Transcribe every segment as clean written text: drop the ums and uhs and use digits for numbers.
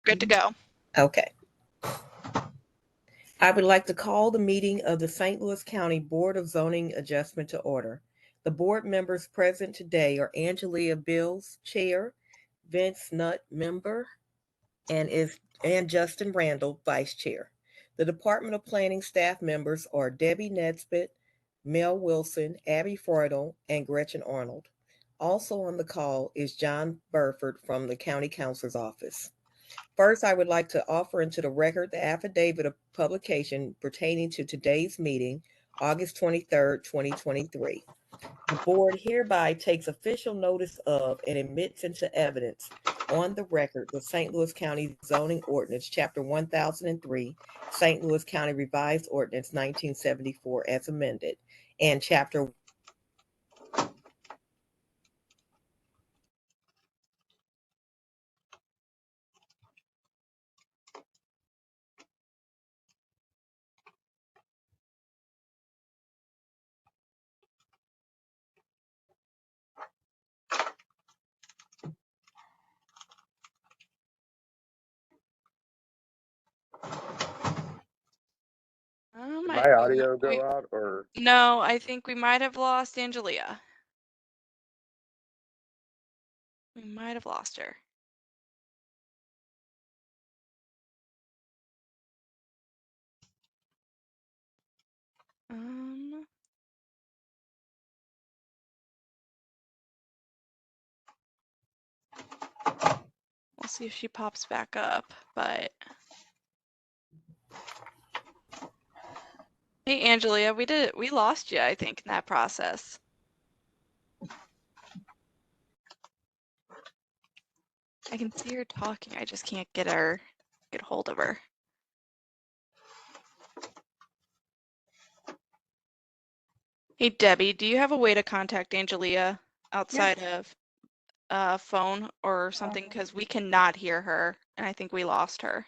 Good to go. Okay. I would like to call the meeting of the St. Louis County Board of Zoning Adjustment to order. The board members present today are Angelia Bills, Chair, Vince Nutt, Member, and Justin Randall, Vice Chair. The Department of Planning staff members are Debbie Nesbitt, Mel Wilson, Abby Freudel, and Gretchen Arnold. Also on the call is John Burford from the County Counselor's Office. First, I would like to offer into the record the affidavit of publication pertaining to today's meeting, August 23rd, 2023. The board hereby takes official notice of and admits into evidence on the record the St. Louis County Zoning Ordinance, Chapter 1003, St. Louis County Revised Ordinance 1974 as amended, and Chapter Did my audio go out or? No, I think we might have lost Angelia. We might have lost her. We'll see if she pops back up, but. Hey, Angelia, we lost you, I think, in that process. I can see her talking. I just can't get hold of her. Hey, Debbie, do you have a way to contact Angelia outside of phone or something? Because we cannot hear her, and I think we lost her.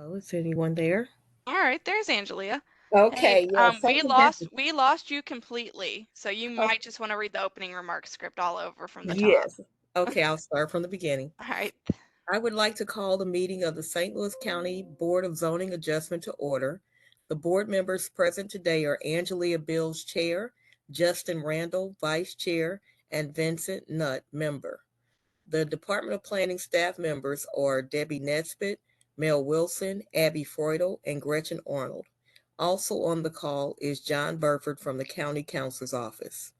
Oh, is anyone there? All right, there's Angelia. Okay, hey, we lost you completely, so you might just want to read the opening remarks script all over from the top. Yes. Okay, I'll start from the beginning. All right. I would like to call the meeting of the St. Louis County Board of Zoning Adjustment to order. The board members present today are Angelia Bills, Chair, Justin Randall, Vice Chair, and Vincent Nutt, Member. The Department of Planning staff members are Debbie Nesbitt, Mel Wilson, Abby Freudel, and Gretchen Arnold. Also on the call is John Burford from the County Counselor's Office.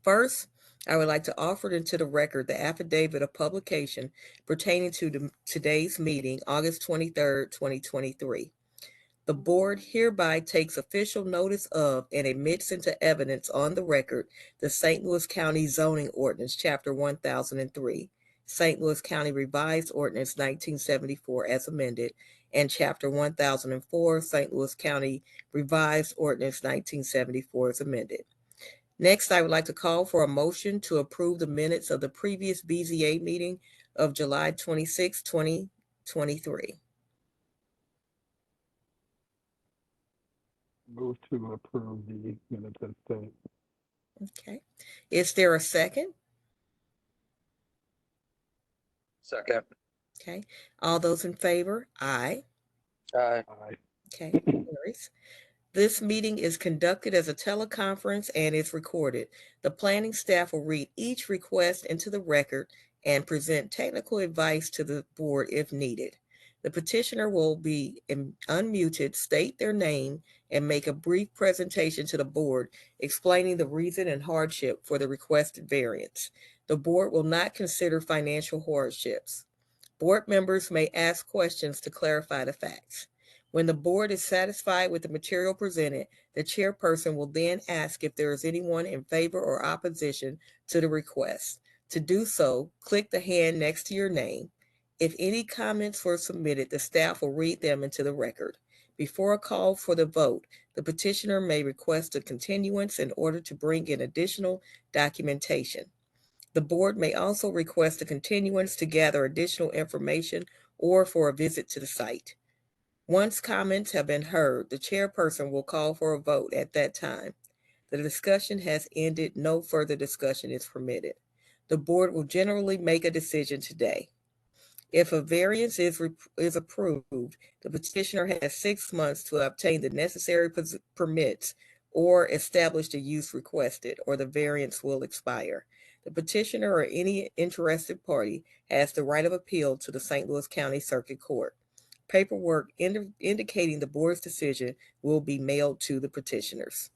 First, I would like to offer into the record the affidavit of publication pertaining to today's meeting, August 23rd, 2023. The board hereby takes official notice of and admits into evidence on the record the St. Louis County Zoning Ordinance, Chapter 1003, St. Louis County Revised Ordinance 1974 as amended, and Chapter 1004, St. Louis County Revised Ordinance 1974 as amended. Next, I would like to call for a motion to approve the minutes of the previous BZA meeting of July 26, 2023. Move to approve the minutes as stated. Okay. Is there a second? Second. Okay. All those in favor? Aye. Aye. Okay. Carries. This meeting is conducted as a teleconference and is recorded. The planning staff will read each request into the record and present technical advice to the board if needed. The petitioner will be unmuted, state their name, and make a brief presentation to the board explaining the reason and hardship for the requested variance. The board will not consider financial hardships. Board members may ask questions to clarify the facts. When the board is satisfied with the material presented, the chairperson will then ask if there is anyone in favor or opposition to the request. To do so, click the hand next to your name. If any comments were submitted, the staff will read them into the record. Before a call for the vote, the petitioner may request a continuance in order to bring in additional documentation. The board may also request a continuance to gather additional information or for a visit to the site. Once comments have been heard, the chairperson will call for a vote at that time. The discussion has ended, no further discussion is permitted. The board will generally make a decision today. If a variance is approved, the petitioner has 6 months to obtain the necessary permits or establish the use requested, or the variance will expire. The petitioner or any interested party has the right of appeal to the St. Louis County Circuit Court. Paperwork indicating the board's decision will be mailed to the petitioners.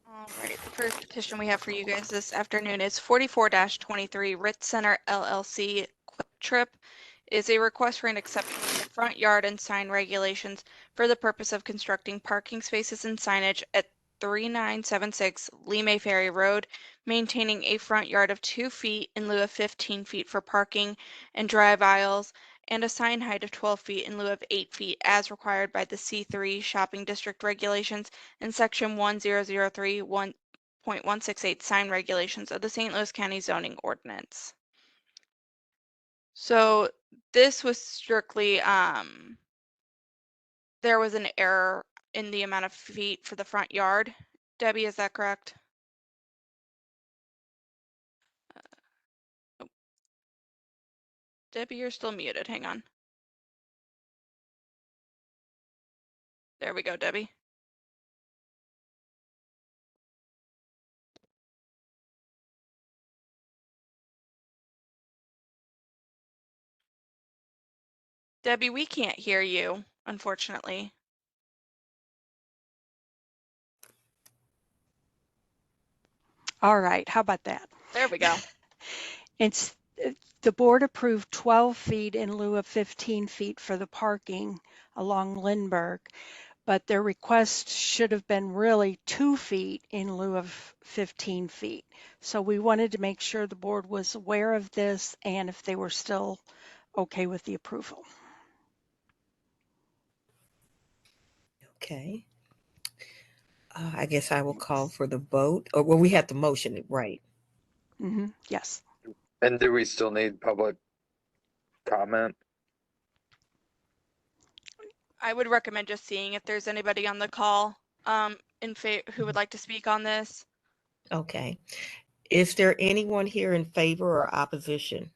All right, the first petition we have for you guys this afternoon is 44-23 Ritz Center LLC Quick Trip. Is a request for an exception to the front yard and sign regulations for the purpose of constructing parking spaces and signage at 3976 Lee Ferry Road, maintaining a front yard of 2 feet in lieu of 15 feet for parking and drive aisles, and a sign height of 12 feet in lieu of 8 feet as required by the C3 shopping district regulations and section 1003.168 sign regulations of the St. Louis County Zoning Ordinance. So this was strictly, there was an error in the amount of feet for the front yard. Debbie, is that correct? Debbie, you're still muted. Hang on. There we go, Debbie. Debbie, we can't hear you, unfortunately. All right, how about that? There we go. It's the board approved 12 feet in lieu of 15 feet for the parking along Lindbergh, but their request should have been really 2 feet in lieu of 15 feet. So we wanted to make sure the board was aware of this and if they were still okay with the approval. Okay. I guess I will call for the vote. Or, well, we have to motion it, right? Yes. And do we still need public comment? I would recommend just seeing if there's anybody on the call who would like to speak on this. Okay. Is there anyone here in favor or opposition?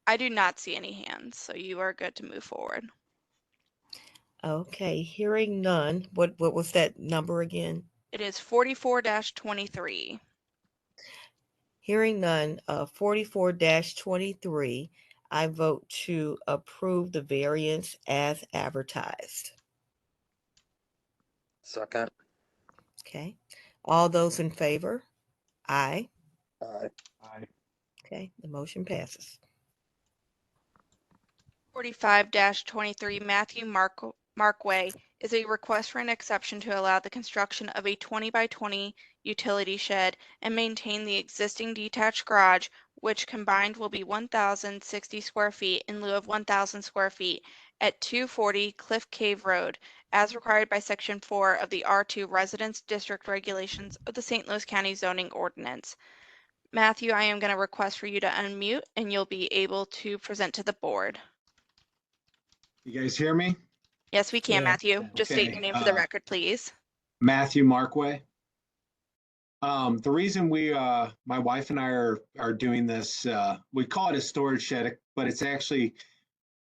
I do not see any hands, so you are good to move forward. Okay, hearing none. What was that number again? It is 44-23. Hearing none, 44-23, I vote to approve the variance as advertised. Second. Okay. All those in favor? Aye. Aye. Aye. Okay, the motion passes. 45-23 Matthew Markway is a request for an exception to allow the construction of a 20 by 20 utility shed and maintain the existing detached garage, which combined will be 1,060 square feet in lieu of 1,000 square feet at 240 Cliff Cave Road, as required by Section 4 of the R2 Residence District Regulations of the St. Louis County Zoning Ordinance. Matthew, I am going to request for you to unmute and you'll be able to present to the board. You guys hear me? Yes, we can, Yeah. Matthew. Just state Okay, your name for the record, please. Matthew Markway. The reason we, my wife and I are doing this, we call it a storage shed, but it's actually,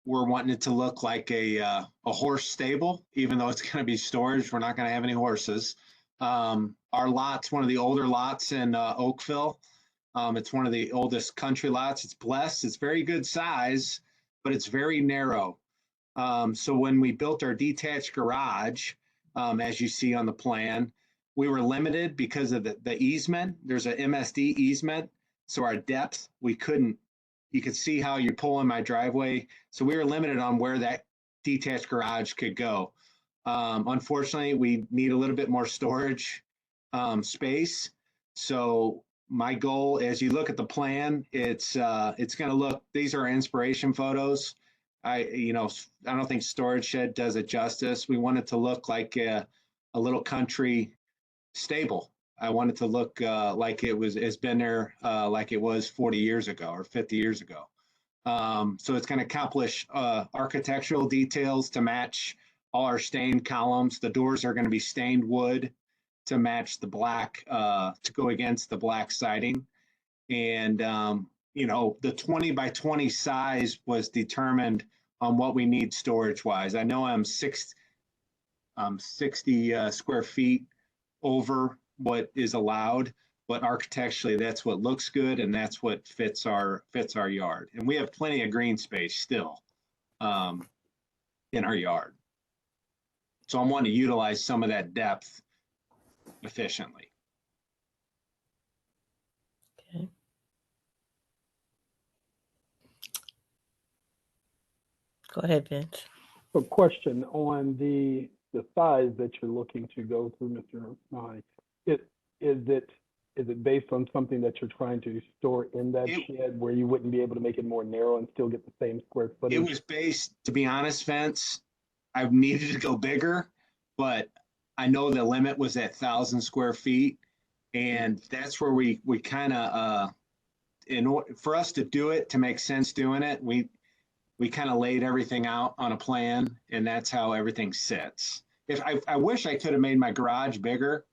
we're wanting it to look like a horse stable, even though it's going to be storage. We're not going to have any horses. Our lot's one of the older lots in Oakville. It's one of the oldest country lots. It's blessed. It's very good size, but it's very narrow. So when we built our detached garage, as you see on the plan, we were limited because of the easement. There's an MSD easement. So our depth, we couldn't, you could see how you pull in my driveway. So we were limited on where that detached garage could go. Unfortunately, we need a little bit more storage space. So my goal, as you look at the plan, it's going to look, these are inspiration photos. I don't think storage shed does it justice. We want it to look like a little country stable. I want it to look like it's been there like it was 40 years ago or 50 years ago. So it's going to accomplish architectural details to match all our stained columns. The doors are going to be stained wood to match the black, to go against the black siding. And, you know, the 20 by 20 size was determined on what we need storage wise. I know I'm 60 square feet over what is allowed, but architecturally that's what looks good and that's what fits our yard. And we have plenty of green space still in our yard. So I want to utilize some of that depth efficiently. Okay. Go ahead, Vince. A question on the size that you're looking to go through, Mr. Mahoney. Is it based on something that you're trying to store in that shed where you wouldn't be able to make it more narrow and still get the same square footage? It was based, to be honest, Vince, I've needed to go bigger, but I know the limit was at 1,000 square feet. And that's where we kind of, for us to do it, to make sense doing it, we kind of laid everything out on a plan, and that's how everything sits. I wish I could have made my garage bigger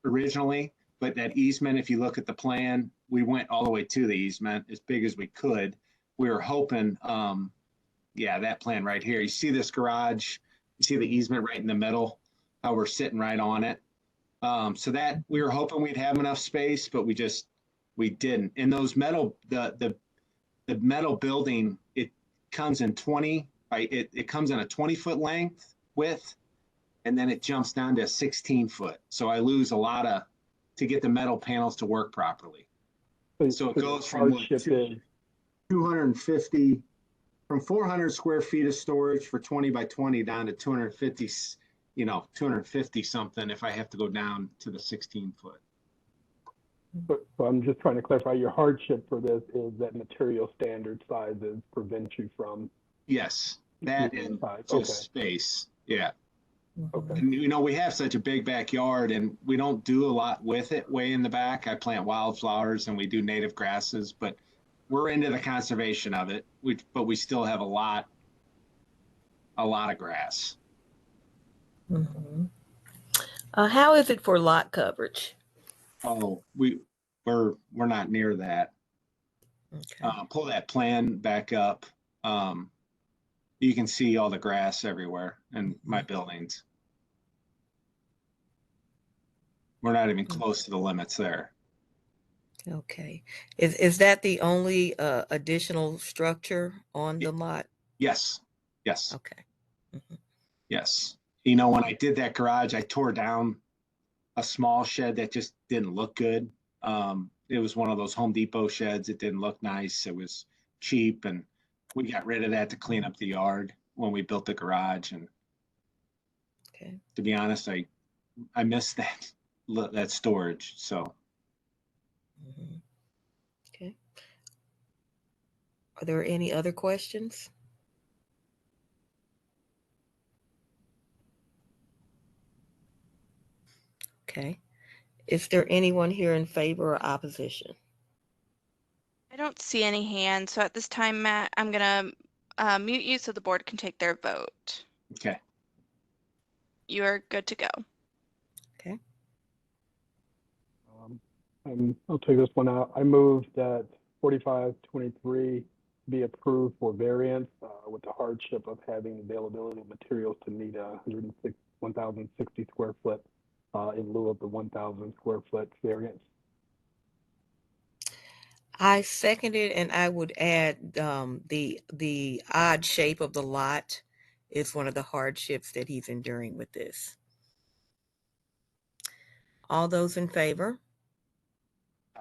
originally, but that easement, if you look at the plan, we went all the way to the easement as big as we could. We were hoping, yeah, that plan right here. You see this garage, you see the easement right in the middle, how we're sitting right on it. So that we were hoping we'd have enough space, but we didn't. And those metal, the metal building, it comes in 20 by it comes in a 20-foot length width, and then it jumps down to 16 foot. So I lose a lot to get the metal panels to work properly. So it goes from 250, from 400 square feet of storage for 20 by 20 down to 250, 250 something if I have to go down to the 16 foot. So I'm just trying to clarify, your hardship for this is that material standard sizes prevent you from. Yes, that and just space. Yeah. Okay. And, we have such a big backyard and we don't do a lot with it way in the back. I plant wildflowers and we do native grasses, but we're into the conservation of it. But we still have a lot of grass. Mm-hmm. How is it for lot coverage? Oh, we're not near that. Okay. Pull that plan back up. You can see all the grass everywhere in my buildings. We're not even close to the limits there. Okay. Is that the only additional structure on the lot? Yes. Yes. Okay. Mm-hmm. Yes. When I did that garage, I tore down a small shed that just didn't look good. It was one of those Home Depot sheds. It didn't look nice. It was cheap, and we got rid of that to clean up the yard when we built the garage. And okay, to be honest, I missed that storage. So. mm-hmm. Okay. Are there any other questions? Okay. Is there anyone here in favor or opposition? I don't see any hands, so at this time, Matt, I'm going to mute you so the board can take their vote. Okay. You are good to go. Okay. I'll take this one out. I move that 4523 be approved for variance with the hardship of having availability of materials to meet 1,060 square foot in lieu of the 1,000 square foot variance. I second it, and I would add the odd shape of the lot is one of the hardships that he's enduring with this. All those in favor?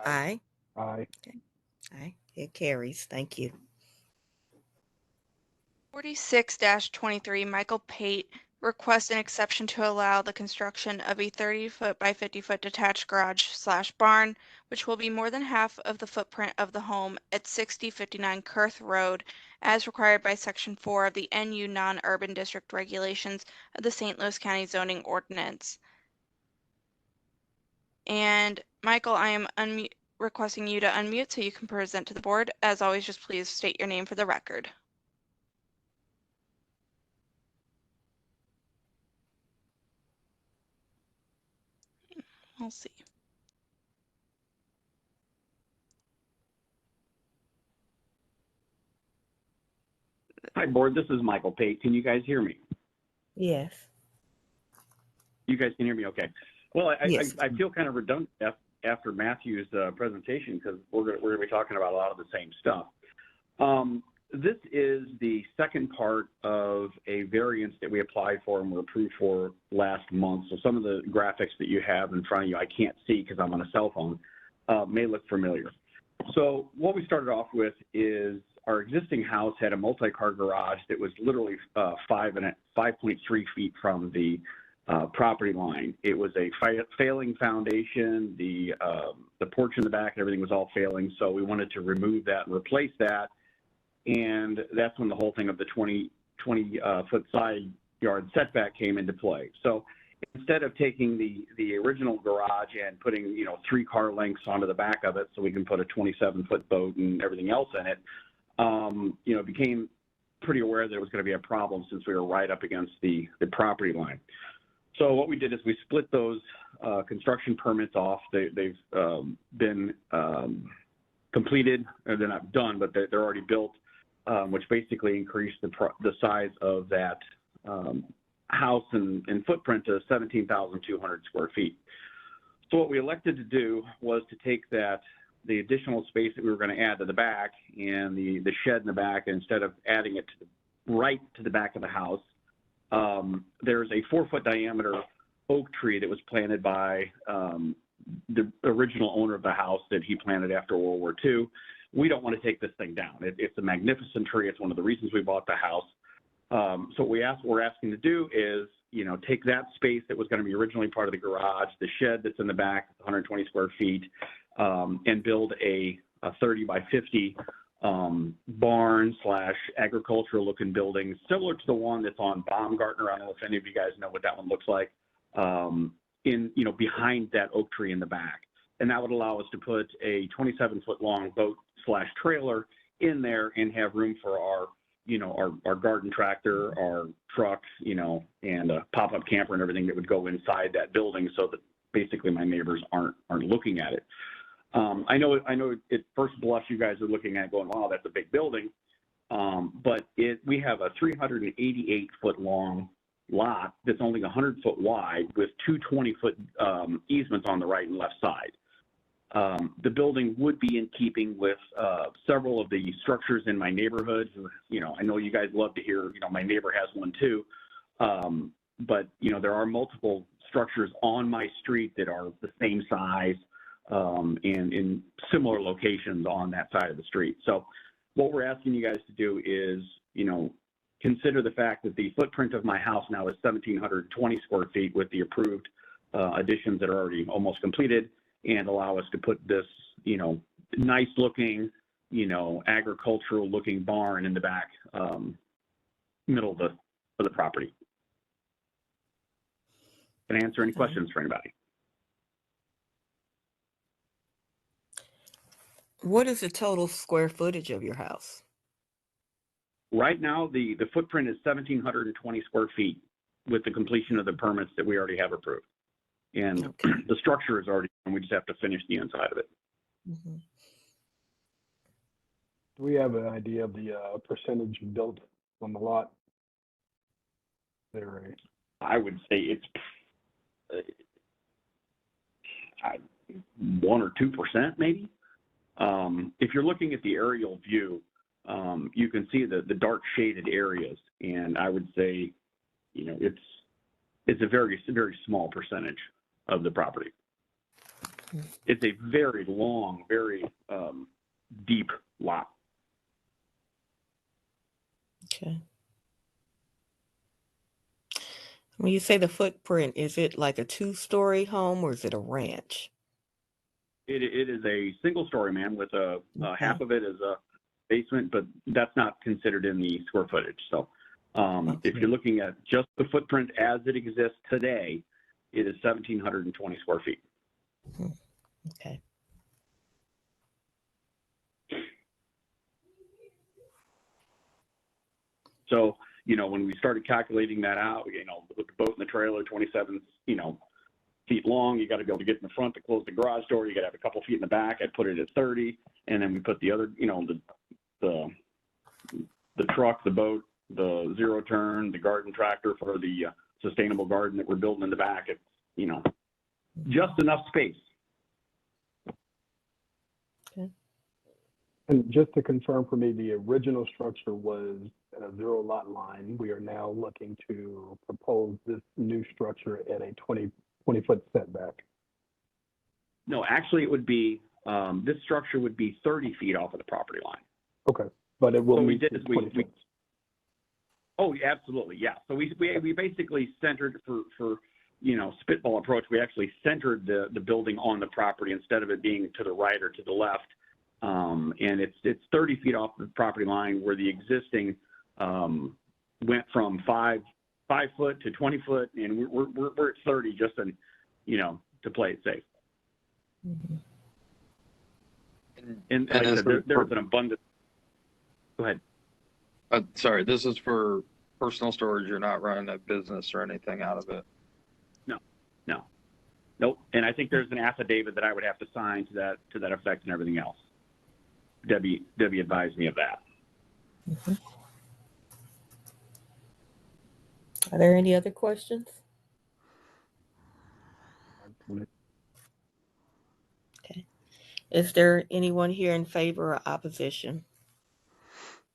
Aye. Aye. Okay. Aye. It carries. Thank you. 46-23, Michael Pate requests an exception to allow the construction of a 30-foot by 50-foot detached garage/barn, which will be more than half of the footprint of the home at 6059 Kurth Road, as required by Section 4 of the NU Non-Urban District Regulations of the St. Louis County Zoning Ordinance. And Michael, I am requesting you to unmute so you can present to the board. As always, just please state your name for the record. We'll see. Hi, board. This is Michael Pate. Can you guys hear me? Yes. You guys can hear me okay. Well, Yes. I feel kind of redundant after Matthew's presentation because we're going to be talking about a lot of the same stuff. This is the second part of a variance that we applied for and were approved for last month. So some of the graphics that you have in front of you, I can't see because I'm on a cell phone, may look familiar. So what we started off with is our existing house had a multi-car garage that was literally 5.3 feet from the property line. It was a failing foundation. The porch in the back and everything was all failing. So we wanted to remove that and replace that. And that's when the whole thing of the 20 foot side yard setback came into play. So instead of taking the original garage and putting, 3 car lengths onto the back of it so we can put a 27-foot boat and everything else in it, became pretty aware that it was going to be a problem since we were right up against the property line. So what we did is we split those construction permits off. They've been completed, or they're not done, but they're already built, which basically increased the size of that house and footprint to 17,200 square feet. So what we elected to do was to take the additional space that we were going to add to the back and the shed in the back, instead of adding it right to the back of the house, there's a 4-foot diameter oak tree that was planted by the original owner of the house that he planted after World War II. We don't want to take this thing down. It's a magnificent tree. It's one of the reasons we bought the house. So what we're asking to do is, take that space that was going to be originally part of the garage, the shed that's in the back, 120 square feet, and build a 30 by 50 barn / agricultural looking building, similar to the one that's on Baumgartner. I don't know if any of you guys know what that one looks like, behind that oak tree in the back. And that would allow us to put a 27-foot long boat / trailer in there and have room for our garden tractor, our trucks, and a pop-up camper and everything that would go inside that building, so that basically my neighbors aren't looking at it. I know at first blush you guys are looking at going, wow, that's a big building. But we have a 388-foot long lot that's only 100-foot wide with 2 20-foot easements on the right and left side. The building would be in keeping with several of the structures in my neighborhood. I know you guys love to hear, my neighbor has one too. But, there are multiple structures on my street that are the same size and in similar locations on that side of the street. So what we're asking you guys to do is, consider the fact that the footprint of my house now is 1,720 square feet with the approved additions that are already almost completed, and allow us to put this, nice looking, agricultural looking barn in the back middle of the property. Can I answer any questions for anybody? What is the total square footage of your house? Right now, the footprint is 1,720 square feet with the completion of the permits that we already have approved. And Okay. the structure is already, and we just have to finish the inside of it. Mm-hmm. Do we have an idea of the percentage built on the lot? There, I would say it's 1 or 2% maybe. If you're looking at the aerial view, you can see the dark shaded areas, and I would say, it's a very, very small percentage of the property. It's a very long, very deep lot. Okay. When you say the footprint, is it like a 2-story home or is it a ranch? It is a single story, man, with half of it is a basement, but that's not considered in the square footage. So if you're looking at just the footprint as it exists today, it is 1,720 square feet. Okay. So, when we started calculating that out, with the boat and the trailer, 27, feet long, you got to be able to get in the front to close the garage door. You got to have a couple feet in the back. I'd put it at 30. And then we put the other, the truck, the boat, the zero turn, the garden tractor for the sustainable garden that we're building in the back. It's, just enough space. And just to confirm for me, the original structure was at a 0 lot line. We are now looking to propose this new structure at a 20-foot setback. No, actually it would be, this structure would be 30 feet off of the property line. Okay, but it will So we meet did the is 20 we foot. oh, absolutely, yeah. So we basically centered for spitball approach. We actually centered the building on the property instead of it being to the right or to the left. And it's 30 feet off the property line, where the existing went from 5 foot to 20 foot, and we're at 30 just to play it safe. Mhm. And like I said, there's an abundance. Go ahead. Sorry, this is for personal storage. You're not running a business or anything out of it. Nope. And I think there's an affidavit that I would have to sign to that effect and everything else. Debbie advised me of that. Mhm. Are there any other questions? Okay. Is there anyone here in favor or opposition?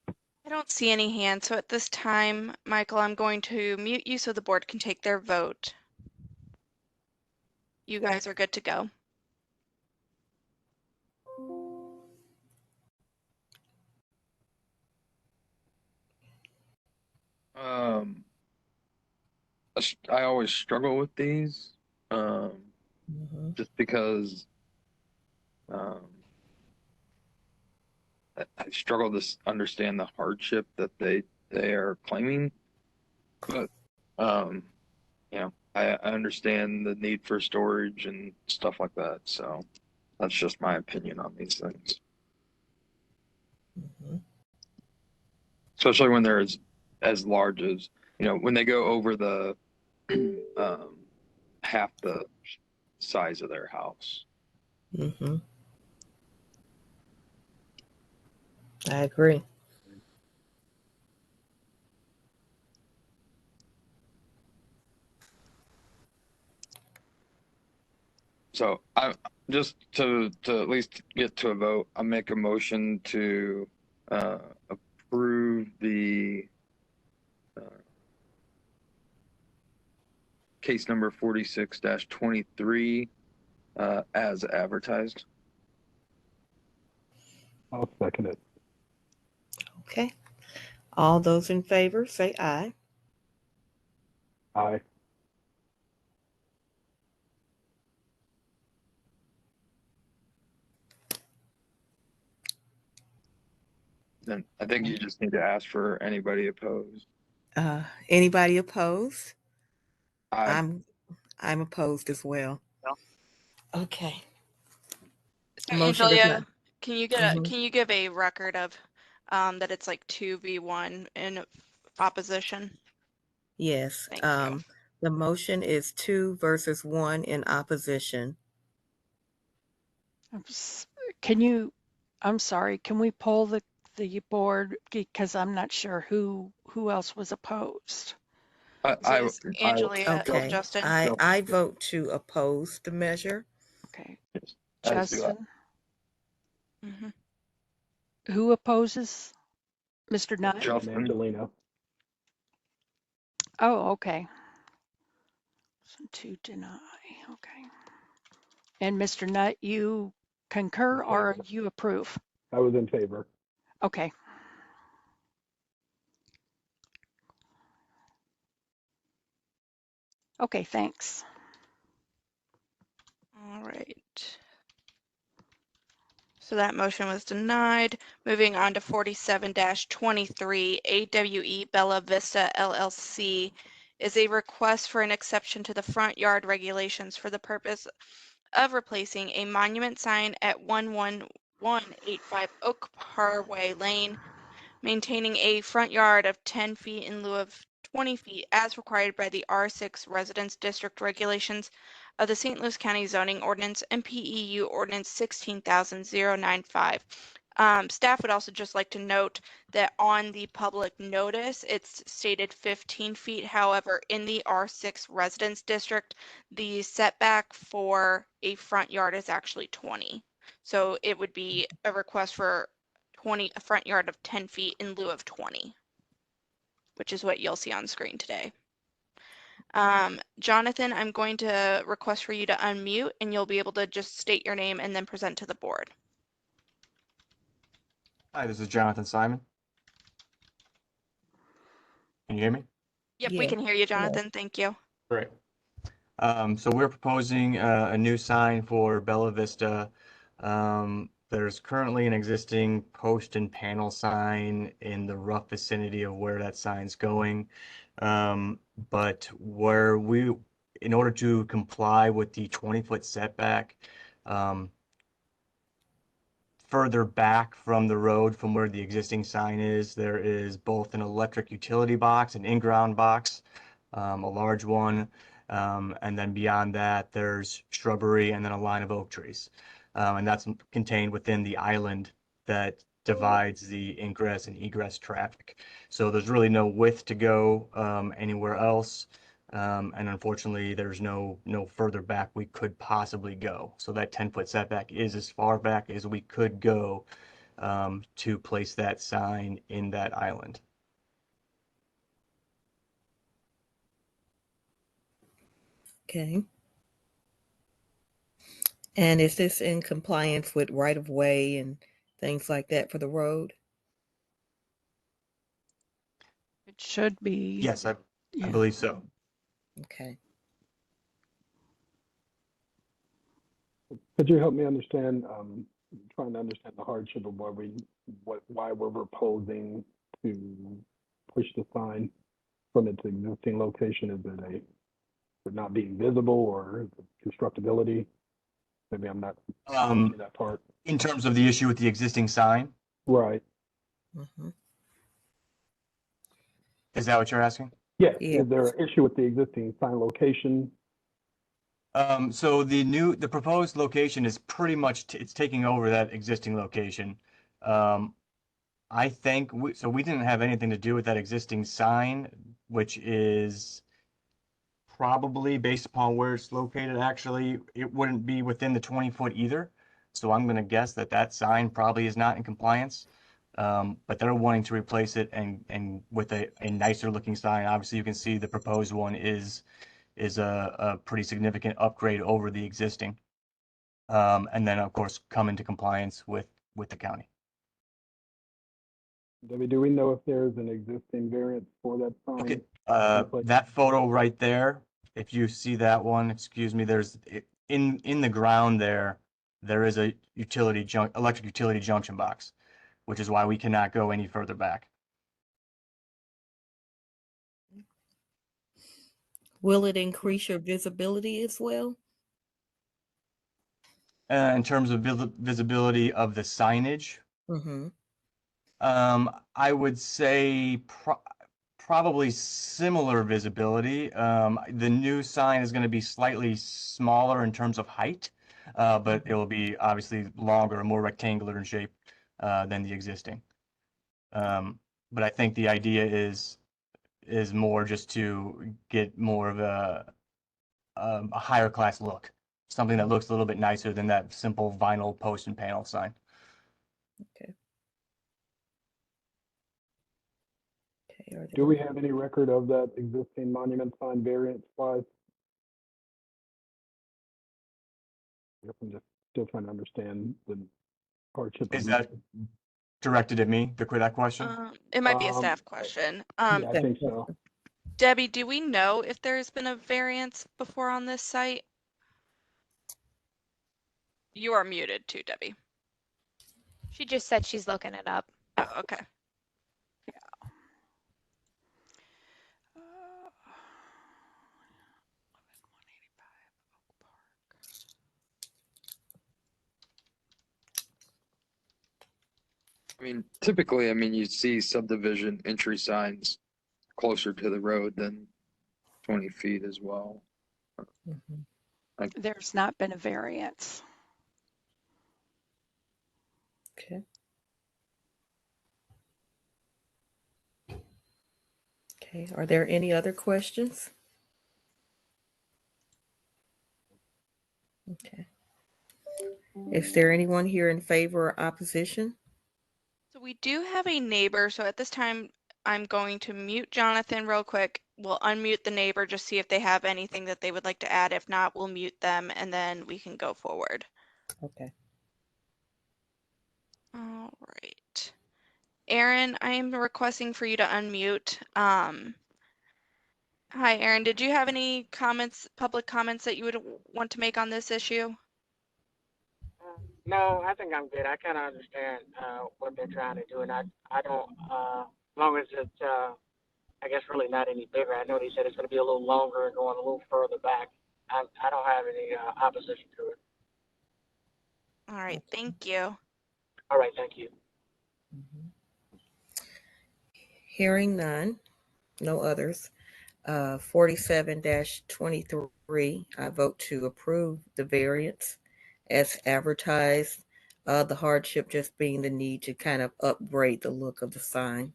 I don't see any hands, so at this time, Michael, I'm going to mute you so the board can take their vote. You guys are good to go. I always struggle with these, Mhm. just because I struggle to understand the hardship that they are claiming. But I understand the need for storage and stuff like that. So that's just my opinion on these things, Mhm. especially when they're as large as, when they go over the half the size of their house. Mhm. I agree. So I just to at least get to a vote, I make a motion to approve the case number 46-23 as advertised. I'll second it. Okay. All those in favor say aye. Aye. Then I think you just need to ask for anybody opposed. Anybody opposed? Aye. I'm opposed as well. Okay. So Motion is Angelia, not. can you Mhm. give a record of that it's like 2v1 in opposition? Yes. Thank you. The motion is 2 versus 1 in opposition. I'm sorry, can we poll the board, because I'm not sure who else was opposed. So it's Angelia and Okay. Justin. I vote to oppose the measure. Okay. As do I. Justin, Mm-hmm. who opposes? Mr. Nutt? Justin. Angelina. Oh, okay. So to deny, okay. And Mr. Nutt, you concur or you approve? I was in favor. Okay. Okay, thanks. All right. So that motion was denied. Moving on to 47-23, AWE Bella Vista LLC is a request for an exception to the front yard regulations for the purpose of replacing a monument sign at 11185 Oak Parkway Lane, maintaining a front yard of 10 feet in lieu of 20 feet as required by the R6 Residence District regulations of the St. Louis County Zoning Ordinance and PEU Ordinance 16,095. Staff would also just like to note that on the public notice, it's stated 15 feet. However, in the R6 Residence District, the setback for a front yard is actually 20. So it would be a request for a front yard of 10 feet in lieu of 20, which is what you'll see on screen today. Jonathan, I'm going to request for you to unmute and you'll be able to just state your name and then present to the board. Hi, this is Jonathan Simon. Can you hear me? Yep, Yeah. we can hear you, Jonathan. Thank you. Great. So we're proposing a new sign for Bella Vista. There's currently an existing post and panel sign in the rough vicinity of where that sign's going. But where in order to comply with the 20-foot setback, further back from the road from where the existing sign is, there is both an electric utility box, an in-ground box, a large one, and then beyond that, there's shrubbery and then a line of oak trees. And that's contained within the island that divides the ingress and egress traffic. So there's really no width to go anywhere else. And unfortunately, there's no further back we could possibly go. So that 10-foot setback is as far back as we could go to place that sign in that island. Okay. And is this in compliance with right-of-way and things like that for the road? It should be. Yes, I Yeah. believe so. Okay. Could you help me understand, trying to understand the hardship of why we're proposing to push the sign from its existing location? Is it not being visible or is it constructability? Maybe I'm not seeing that part. In terms of the issue with the existing sign, Right. Mm-hmm. is that what you're asking? Yes. Yeah. Is there an issue with the existing sign location? So the proposed location is pretty much it's taking over that existing location. I think we didn't have anything to do with that existing sign, which is probably based upon where it's located. Actually, it wouldn't be within the 20-foot either. So I'm going to guess that sign probably is not in compliance. But they're wanting to replace it and with a nicer looking sign. Obviously, you can see the proposed one is a pretty significant upgrade over the existing. And then of course come into compliance with the county. Debbie, do we know if there's an existing variant for that sign? Okay, that photo right there, if you see that one, excuse me, there's in the ground there is a electric utility junction box, which is why we cannot go any further back. Will it increase your visibility as well? In terms of visibility of the signage, Mm-hmm. I would say probably similar visibility. The new sign is going to be slightly smaller in terms of height, but it will be obviously longer and more rectangular in shape than the existing. But I think the idea is more just to get more of a higher class look, something that looks a little bit nicer than that simple vinyl post and panel sign. Okay. Do we have any record of that existing monument sign variance wise? Yep, I'm just still trying to understand the hardship. Is that directed at me, that question? It might be a staff question. Yeah, I think so. Debbie, do we know if there's been a variance before on this site? You are muted too, Debbie. She just said she's looking it up. Oh, okay. I mean, typically, I mean, you see subdivision entry signs closer to the road than 20 feet as well. Mhm. There's not been a variance. Okay. Okay, are there any other questions? Okay. Is there anyone here in favor or opposition? So we do have a neighbor, so at this time, I'm going to mute Jonathan real quick. We'll unmute the neighbor, just see if they have anything that they would like to add. If not, we'll mute them and then we can go forward. Okay. All right. Aaron, I am requesting for you to unmute. Hi, Aaron. Did you have any comments, public comments that you would want to make on this issue? No, I think I'm good. I kind of understand what they're trying to do, and I don't. As long as it's, I guess, really not any bigger. I know they said it's going to be a little longer and going a little further back. I don't have any opposition to it. All right, Okay. thank you. All right, thank you. Mhm. Hearing none, no others. 47-23, I vote to approve the variance as advertised. The hardship just being the need to kind of upgrade the look of the sign.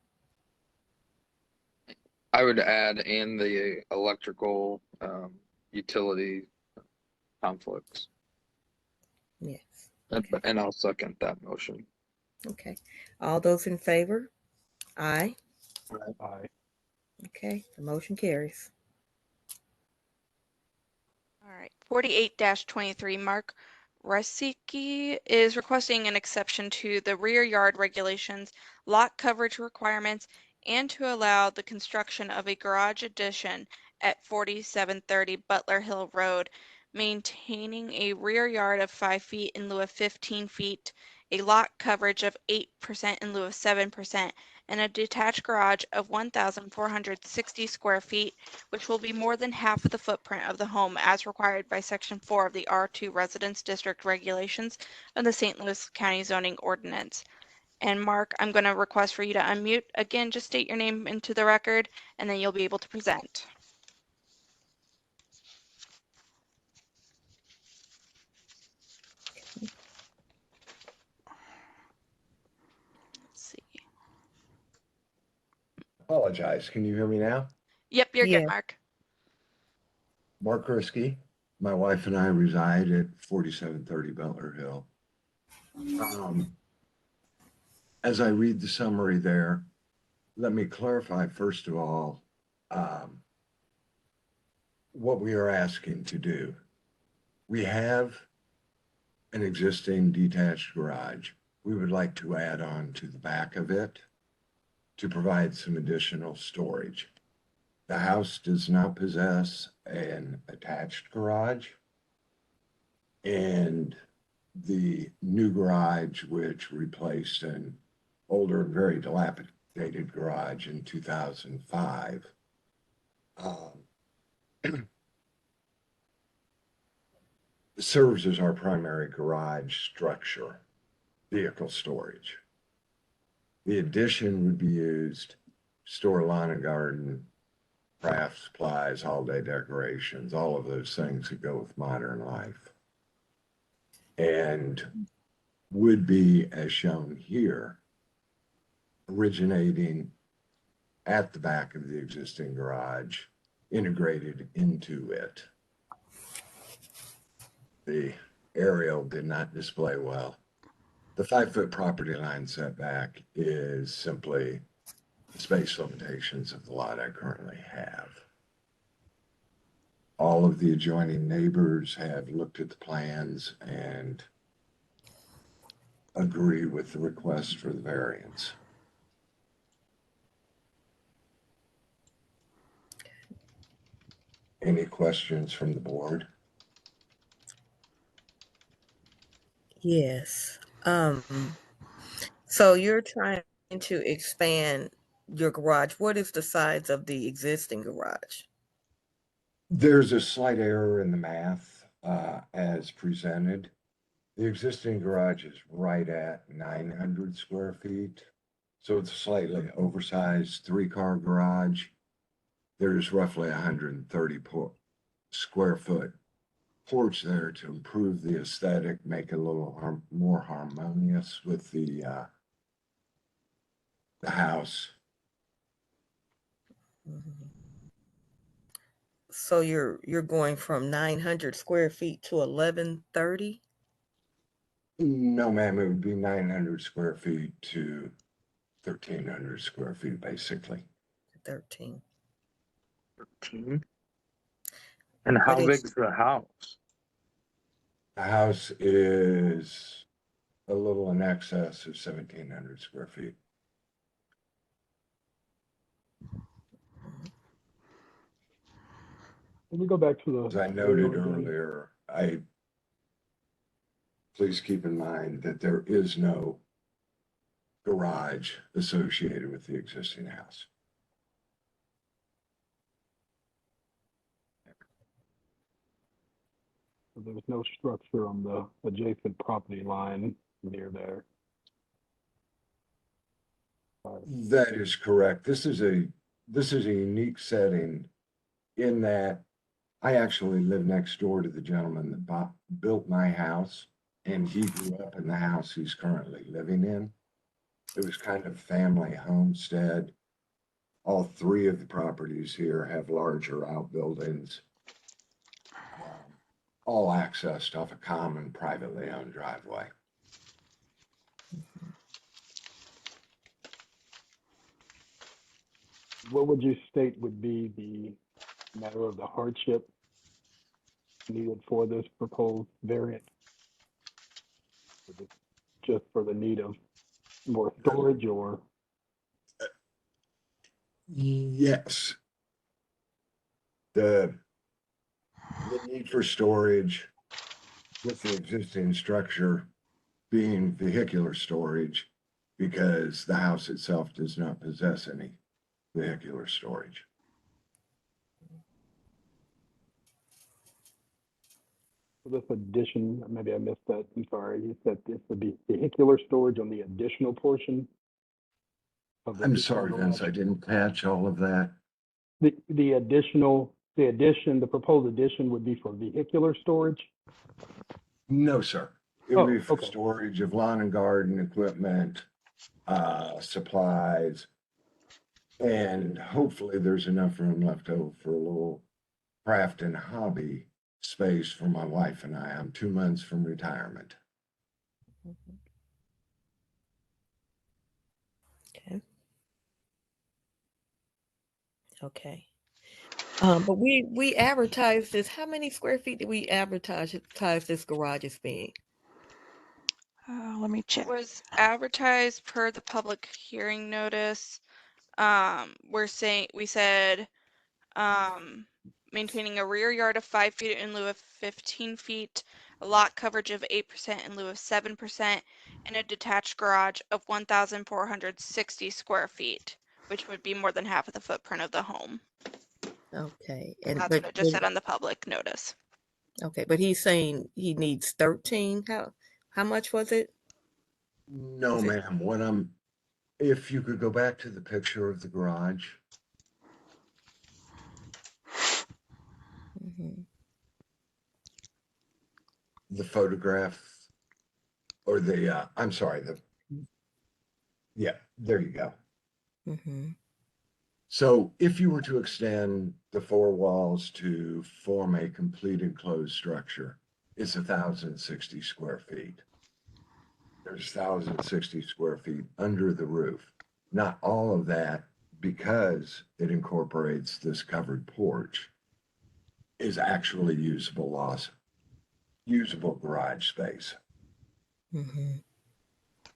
I would add and the electrical utility conflicts. Yes. And I'll second that motion. Okay. All those in favor? Aye. Aye. Okay, the motion carries. All right, 48-23, Mark Rasicki is requesting an exception to the rear yard regulations, lot coverage requirements, and to allow the construction of a garage addition at 4730 Butler Hill Road, maintaining a rear yard of 5 feet in lieu of 15 feet, a lot coverage of 8% in lieu of 7%, and a detached garage of 1,460 square feet, which will be more than half of the footprint of the home as required by Section 4 of the R2 Residence District Regulations of the St. Louis County Zoning Ordinance. And Mark, I'm going to request for you to unmute. Again, just state your name into the record, and then you'll be able to present. Let's see. Apologize. Can you hear me now? Yep, you're Yeah. good, Mark. Mark Risky. My wife and I reside at 4730 Butler Hill. As I read the summary there, let me clarify, first of all, what we are asking to do. We have an existing detached garage. We would like to add on to the back of it to provide some additional storage. The house does not possess an attached garage, and the new garage, which replaced an older, very dilapidated garage in 2005, serves as our primary garage structure, vehicle storage. The addition would be used to store lawn and garden, craft supplies, holiday decorations, all of those things that go with modern life. And would be, as shown here, originating at the back of the existing garage, integrated into it. The aerial did not display well. The 5-foot property line setback is simply the space limitations of the lot I currently have. All of the adjoining neighbors have looked at the plans and agree with the request for the variance. Any questions from the board? Yes. So you're trying to expand your garage. What is the size of the existing garage? There's a slight error in the math as presented. The existing garage is right at 900 square feet. So it's a slightly oversized 3-car garage. There's roughly 130 square foot porch there to improve the aesthetic, make it a little more harmonious with the house. Mhm. So you're going from 900 square feet to 1130? No, ma'am, it would be 900 square feet to 1,300 square feet, basically. 13. And how But it's big's the house? The house is a little in excess of 1,700 square feet. Can we go back to As the I noted aerial again? earlier, please keep in mind that there is no garage associated with the existing house. There's no structure on the adjacent property line near there. That is correct. This is a unique setting in that I actually live next door to the gentleman that built my house, and he grew up in the house he's currently living in. It was kind of family homestead. All 3 of the properties here have larger outbuildings, all accessed off a common privately owned driveway. What would you state would be the matter of the hardship needed for this proposed variant? Is it just for the need of more storage, or? Yes. The need for storage with the existing structure being vehicular storage, because the house itself does not possess any vehicular storage. This addition, maybe I missed that, I'm sorry, you said this would be vehicular storage on the additional portion of the I'm 3-car sorry, Vince, garage? I didn't catch all of that. The addition, the proposed addition would be for vehicular storage? No, sir. It would be for Okay. storage of lawn and garden equipment, supplies, and hopefully there's enough room left over for a little craft and hobby space for my wife and I. I'm 2 months from retirement. Okay. Okay. But we advertised this. How many square feet did we advertise this garage as being? Let me It check. was advertised per the public hearing notice. We said, maintaining a rear yard of 5 feet in lieu of 15 feet, a lot coverage of 8% in lieu of 7%, and a detached garage of 1,460 square feet, which would be more than half of the footprint of the home. Okay. That's what it just said on the public notice. Okay, but he's saying he needs 13. How much was it? No, Is it- ma'am. If you could go back to the picture of the garage. Mhm. The photograph, or I'm sorry, yeah, there you go. Mhm. So if you were to extend the 4 walls to form a complete enclosed structure, it's 1,060 square feet. There's 1,060 square feet under the roof. Not all of that, because it incorporates this covered porch, is actually usable garage space. Mhm.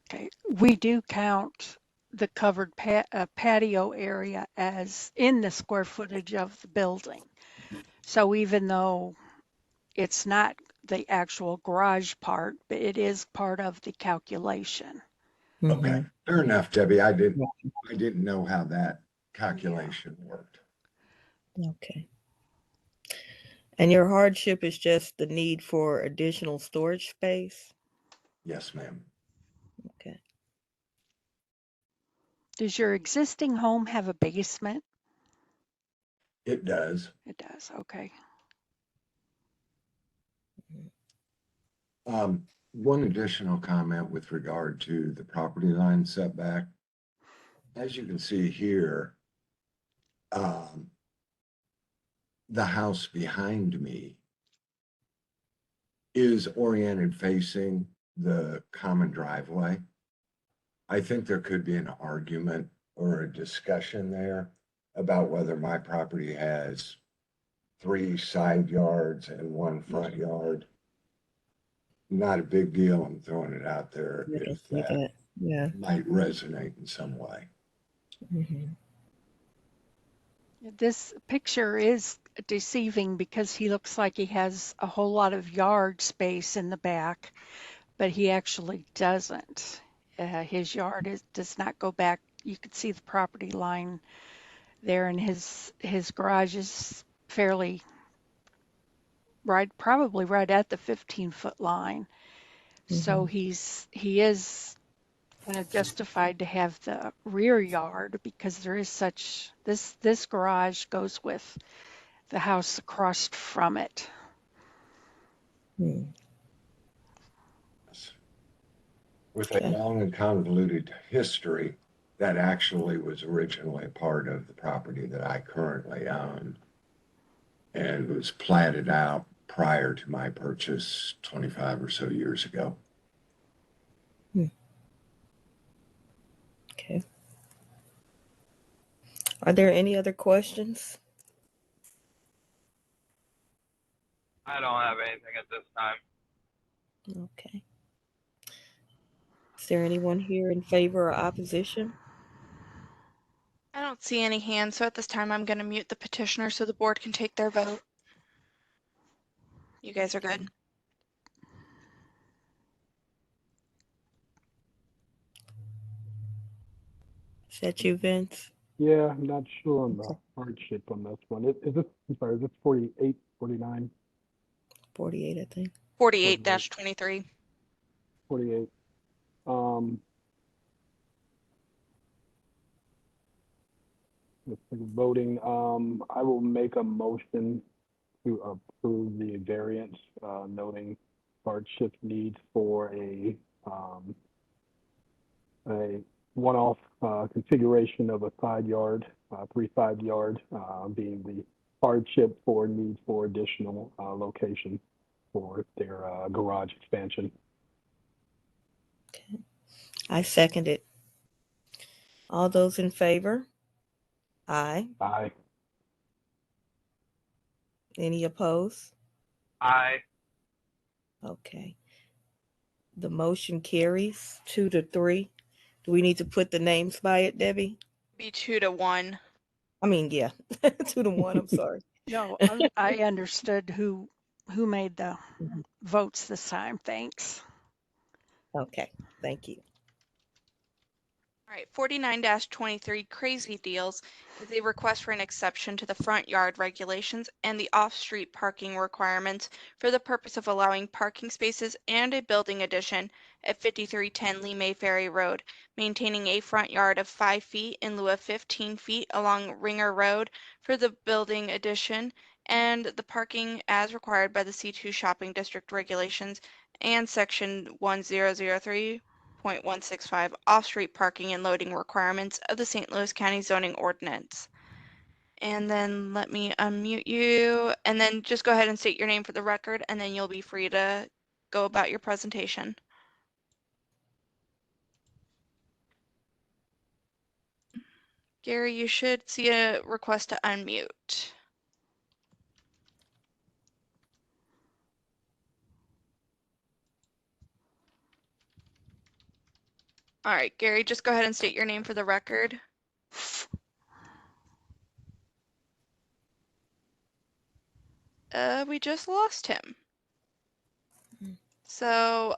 Okay, we do count the covered patio area as in the square footage of the building. So even though it's not the actual garage part, but it is part of the calculation. Okay, fair enough, Debbie. I didn't know how that calculation worked. Okay. And your hardship is just the need for additional storage space? Yes, ma'am. Okay. Does your existing home have a basement? It does. It does, okay. One additional comment with regard to the property line setback. As you can see here, the house behind me is oriented facing the common driveway. I think there could be an argument or a discussion there about whether my property has 3 side yards and 1 front yard. Not a big deal. I'm throwing it out there Yeah, I if see that that. Yeah. might resonate in some way. Mhm. This picture is deceiving because he looks like he has a whole lot of yard space in the back, but he actually doesn't. His yard does not go back. You could see the property line there, and his garage is fairly probably right at the 15-foot line. So he is kind of justified to have the rear yard because there is such this garage goes with the house across from it. Hmm. With Okay. a long and convoluted history, that actually was originally part of the property that I currently own and was platted out prior to my purchase 25 or so years ago. Okay. Are there any other questions? I don't have anything at this time. Okay. Is there anyone here in favor or opposition? I don't see any hands, so at this time I'm going to mute the petitioner so the board can take their vote. You guys are good. Is that you, Vince? Yeah, I'm not sure on the Okay. hardship on this one. Is this, I'm sorry, is this 48, 49, 48, I think. 48-23. 48? Let's see, voting, I will make a motion to approve the variance, noting hardship needs for a one-off configuration of a side yard, 3 side yard, being the hardship for need for additional location for their garage expansion. Okay. I second it. All those in favor? Aye. Aye. Any opposed? Aye. Okay. The motion carries 2-3. Do we need to put the names by it, Debbie? Be 2-1. I mean, yeah, 2-1. I'm sorry. No, I understood who made the Mhm. votes this time. Thanks. Okay, thank you. All right, 49-23 Crazy Deals is a request for an exception to the front yard regulations and the off-street parking requirements for the purpose of allowing parking spaces and a building addition at 5310 Lee May Ferry Road, maintaining a front yard of 5 feet in lieu of 15 feet along Ringer Road for the building addition and the parking as required by the C2 Shopping District regulations and Section 1003.165 off-street parking and loading requirements of the St. Louis County Zoning Ordinance. And then let me unmute you, and then just go ahead and state your name for the record, and then you'll be free to go about your presentation. Gary, you should see a request to unmute. All right, Gary, just go ahead and state your name for the record. We just lost him. So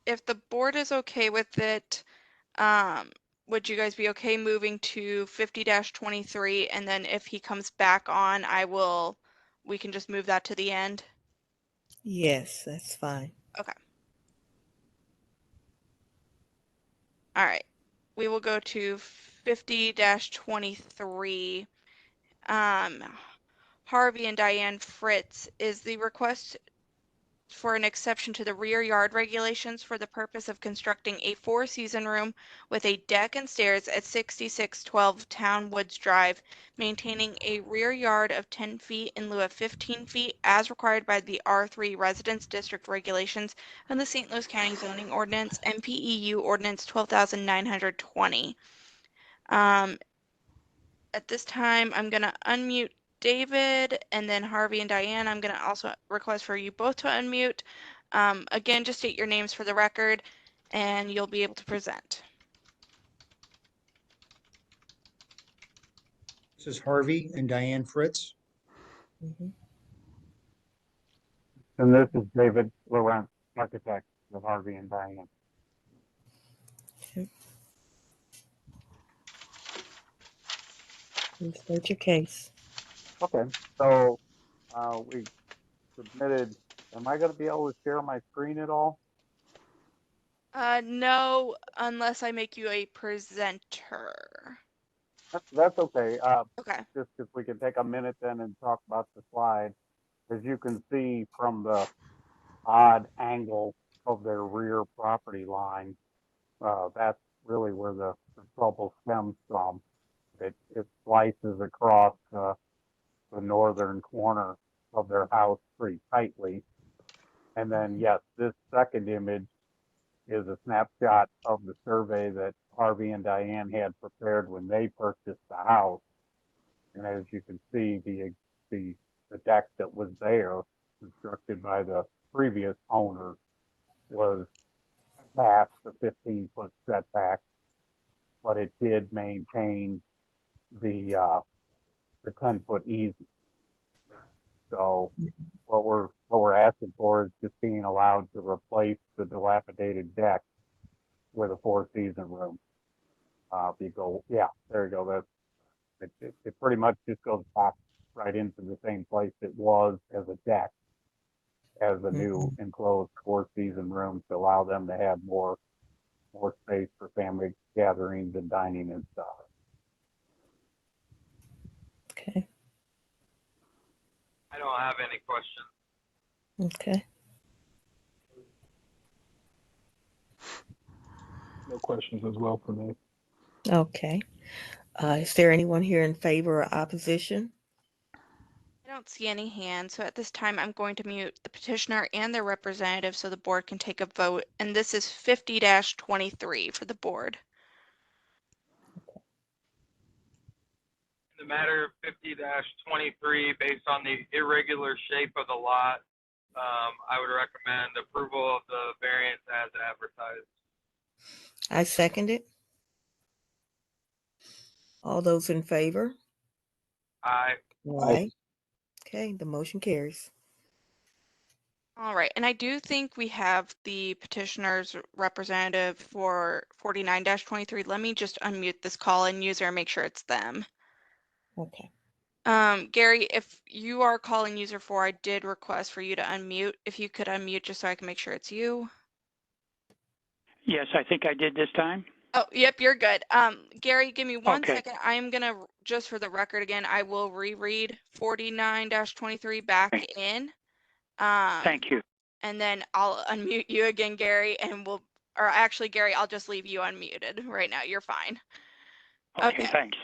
if the board is okay with it, would you guys be okay moving to 50-23? And then if he comes back on, we can just move that to the end. Yes, that's fine. Okay. All right. We will go to 50-23. Harvey and Diane Fritz, is the request for an exception to the rear yard regulations for the purpose of constructing a four-season room with a deck and stairs at 6612 Town Woods Drive, maintaining a rear yard of 10 feet in lieu of 15 feet as required by the R3 Residence District regulations and the St. Louis County Zoning Ordinance, MPEU Ordinance 12,920. At this time, I'm going to unmute David, and then Harvey and Diane, I'm going to also request for you both to unmute. Again, just state your names for the record, and you'll be able to present. This is Harvey and Diane Fritz. Mhm. And this is David Laurent, architect of Harvey and Diane. Okay. Please state your case. Okay, so we submitted, am I going to be able to share my screen at all? No, unless I make you a presenter. That's okay. Okay. Just if we can take a minute then and talk about the slide. As you can see from the odd angle of their rear property line, that's really where the trouble stems from. It slices across the northern corner of their house pretty tightly. And then, yes, this second image is a snapshot of the survey that Harvey and Diane had prepared when they purchased the house. And as you can see, the deck that was there, constructed by the previous owner, was past the 15-foot setback, but it did maintain the 10-foot easement. So what we're asking for is just being allowed to replace the dilapidated deck with a four-season room. If you go, yeah, there you go. It pretty much just goes back right into the same place it was as a deck, as a new enclosed four-season room to allow them to have more space for family gatherings and dining and stuff. Okay. I don't have any questions. Okay. No questions as well for me. Okay. Is there anyone here in favor or opposition? I don't see any hands, so at this time I'm going to mute the petitioner and their representative so the board can take a vote. And this is 50-23 for the board. In the matter of 50-23, based on the irregular shape of the lot, I would recommend approval of the variance as advertised. I second it. All those in favor? Aye. Aye. Okay, the motion carries. All right, and I do think we have the petitioner's representative for 49-23. Let me just unmute this call and user and make sure it's them. Okay. Gary, if you are calling user 4, I did request for you to unmute. If you could unmute just so I can make sure it's you. Yes, I think I did this time. Oh, yep, you're good. Gary, give me one Okay. second. I am gonna, just for the record again, I will reread 49-23 back Okay. in. Thank you. And then I'll unmute you again, Gary, and or actually, Gary, I'll just leave you unmuted right now. You're fine. Okay, thanks.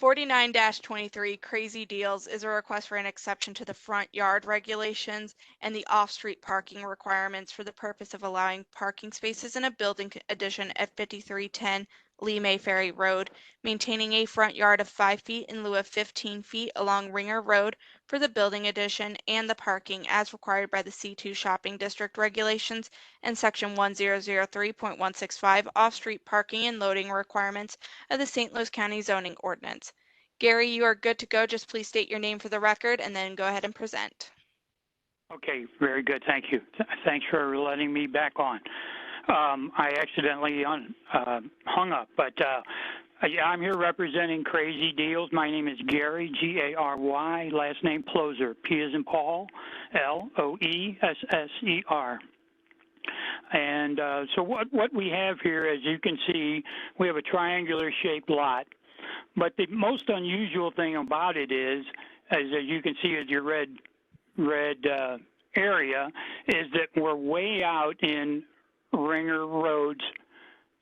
49-23 Crazy Deals is a request for an exception to the front yard regulations and the off-street parking requirements for the purpose of allowing parking spaces in a building addition at 5310 Lee May Ferry Road, maintaining a front yard of 5 feet in lieu of 15 feet along Ringer Road for the building addition and the parking as required by the C2 Shopping District regulations and Section 1003.165 off-street parking and loading requirements of the St. Louis County Zoning Ordinance. Gary, you are good to go. Just please state your name for the record and then go ahead and present. Okay, very good. Thank you. Thanks for letting me back on. I accidentally hung up, but yeah, I'm here representing Crazy Deals. My name is Gary, G-A-R-Y, last name Ploesser, P as in Paul, L-O-E-S-S-E-R. And so what we have here, as you can see, we have a triangular shaped lot. But the most unusual thing about it is, as you can see as your red area, is that we're way out in Ringer Road's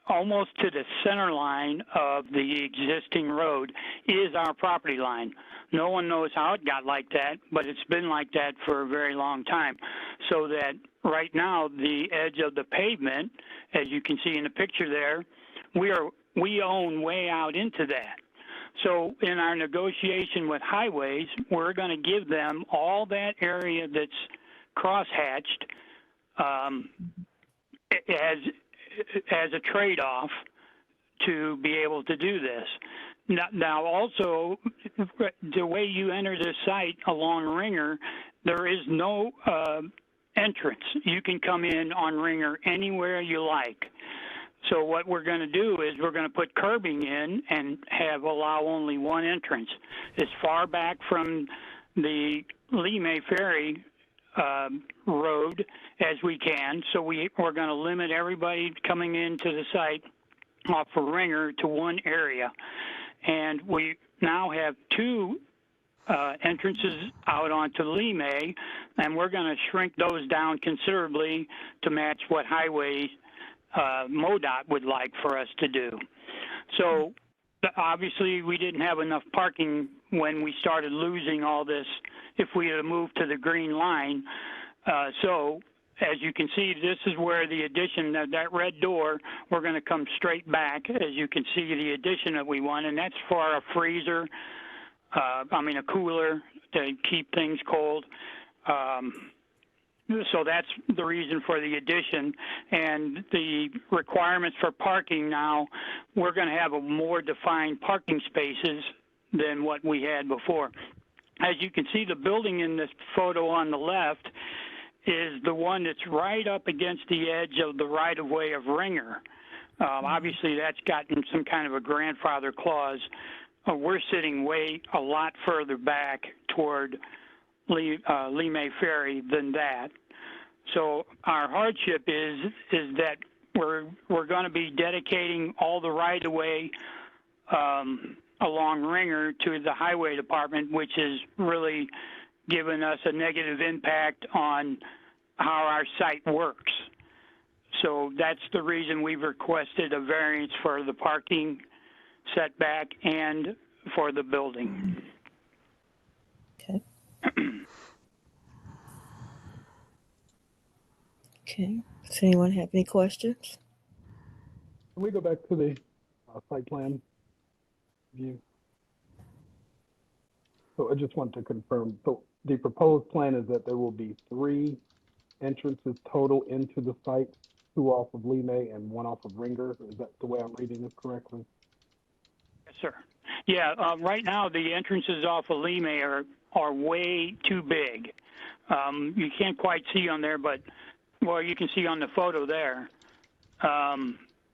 almost to the center line of the existing road is our property line. No one knows how it got like that, but it's been like that for a very long time. So that right now, the edge of the pavement, as you can see in the picture there, we own way out into that. So in our negotiation with highways, we're going to give them all that area that's crosshatched as a trade-off to be able to do this. Now also, the way you enter this site along Ringer, there is no entrance. You can come in on Ringer anywhere you like. So what we're going to do is we're going to put curbing in and allow only one entrance. As far back from the Lee May Ferry road as we can. So we're going to limit everybody coming into the site off of Ringer to one area. And we now have two entrances out onto Lee May, and we're going to shrink those down considerably to match what highway MoDOT would like for us to do. So obviously we didn't have enough parking when we started losing all this if we had moved to the green line. So as you can see, this is where the addition, that red door, we're going to come straight back. As you can see, the addition that we want, and that's for a freezer, a cooler to keep things cold. So that's the reason for the addition. And the requirements for parking now, we're going to have a more defined parking spaces than what we had before. As you can see, the building in this photo on the left is the one that's right up against the edge of the right-of-way of Ringer. Obviously, that's gotten some kind of a grandfather clause. We're sitting a lot further back toward Lee May Ferry than that. So our hardship is that we're going to be dedicating all the right-of-way along Ringer to the highway department, which has really given us a negative impact on how our site works. So that's the reason we've requested a variance for the parking setback and for the building. Okay. Okay. Does anyone have any questions? Can we go back to the site plan view? So I just want to confirm. So the proposed plan is that there will be 3 entrances total into the site, 2 off of Lee May and 1 off of Ringer. Is that the way I'm reading this correctly? Yes, sir. Yeah, right now the entrances off of Lee May are way too big. You can't quite see on there, but well, you can see on the photo there.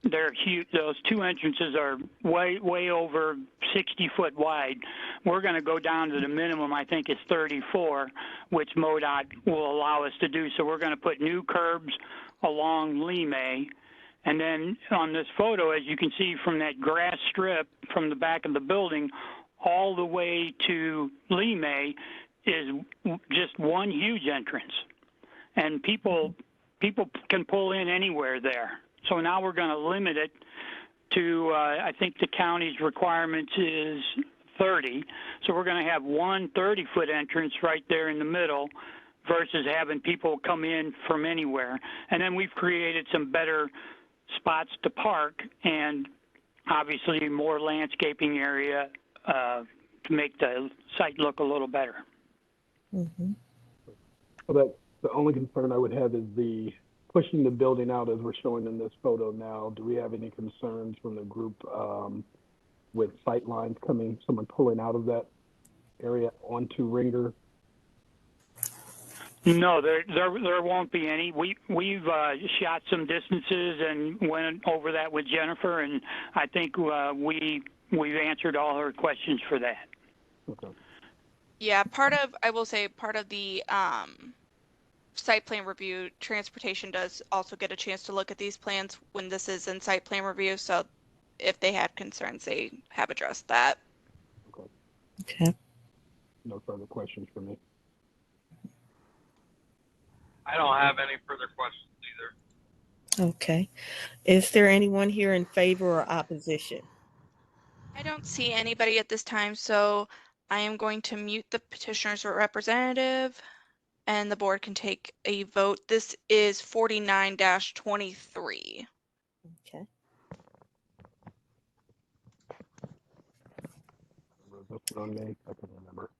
They're huge. Those 2 entrances are way over 60 foot wide. We're going to go down to the minimum, I think it's 34, which MoDOT will allow us to do. So we're going to put new curbs along Lee May. And then on this photo, as you can see from that grass strip from the back of the building, all the way to Lee May is just one huge entrance. And people can pull in anywhere there. So now we're going to limit it to, I think the county's requirements is 30. So we're going to have one 30-foot entrance right there in the middle versus having people come in from anywhere. And then we've created some better spots to park and obviously more landscaping area to make the site look a little better. Mm-hmm. So that's the only concern I would have is the pushing the building out as we're showing in this photo now. Do we have any concerns from the group with sight lines coming, someone pulling out of that area onto Ringer? No, there won't be any. We've shot some distances and went over that with Jennifer, and I think we've answered all her questions for that. Okay. Yeah, part of the site plan review, transportation does also get a chance to look at these plans when this is in site plan review. So if they had concerns, they have addressed that. Okay. No further questions for me. I don't have any further questions either. Okay. Is there anyone here in favor or opposition? I don't see anybody at this time, so I am going to mute the petitioner's representative and the board can take a vote. This is 49-23. Okay. Was this one on me? I can remember.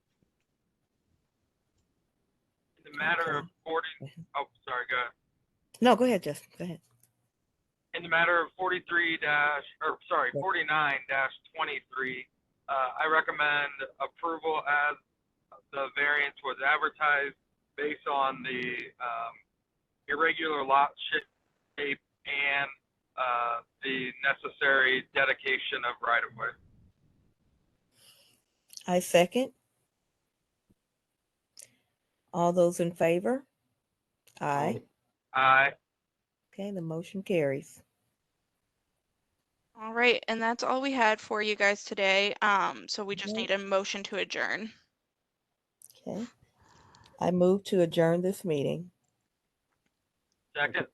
In the matter of 40, oh, sorry, go ahead. No, go ahead, Justin. Go ahead. In the matter of 49-23, I recommend approval as the variance was advertised based on the irregular lot shape and the necessary dedication of right-of-way. I second. All those in favor? Aye. Aye. Okay, the motion carries. All right, and that's all we had for you guys today. So we just need a motion to adjourn. Okay. I move to adjourn this meeting. Second.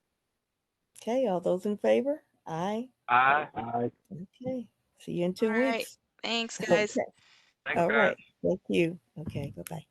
Okay, all those in favor? Aye. Aye. Aye. Okay. See you in 2 All right. weeks. Thanks, guys. Okay. Thanks, All guys. right. Thank you. Okay, bye-bye.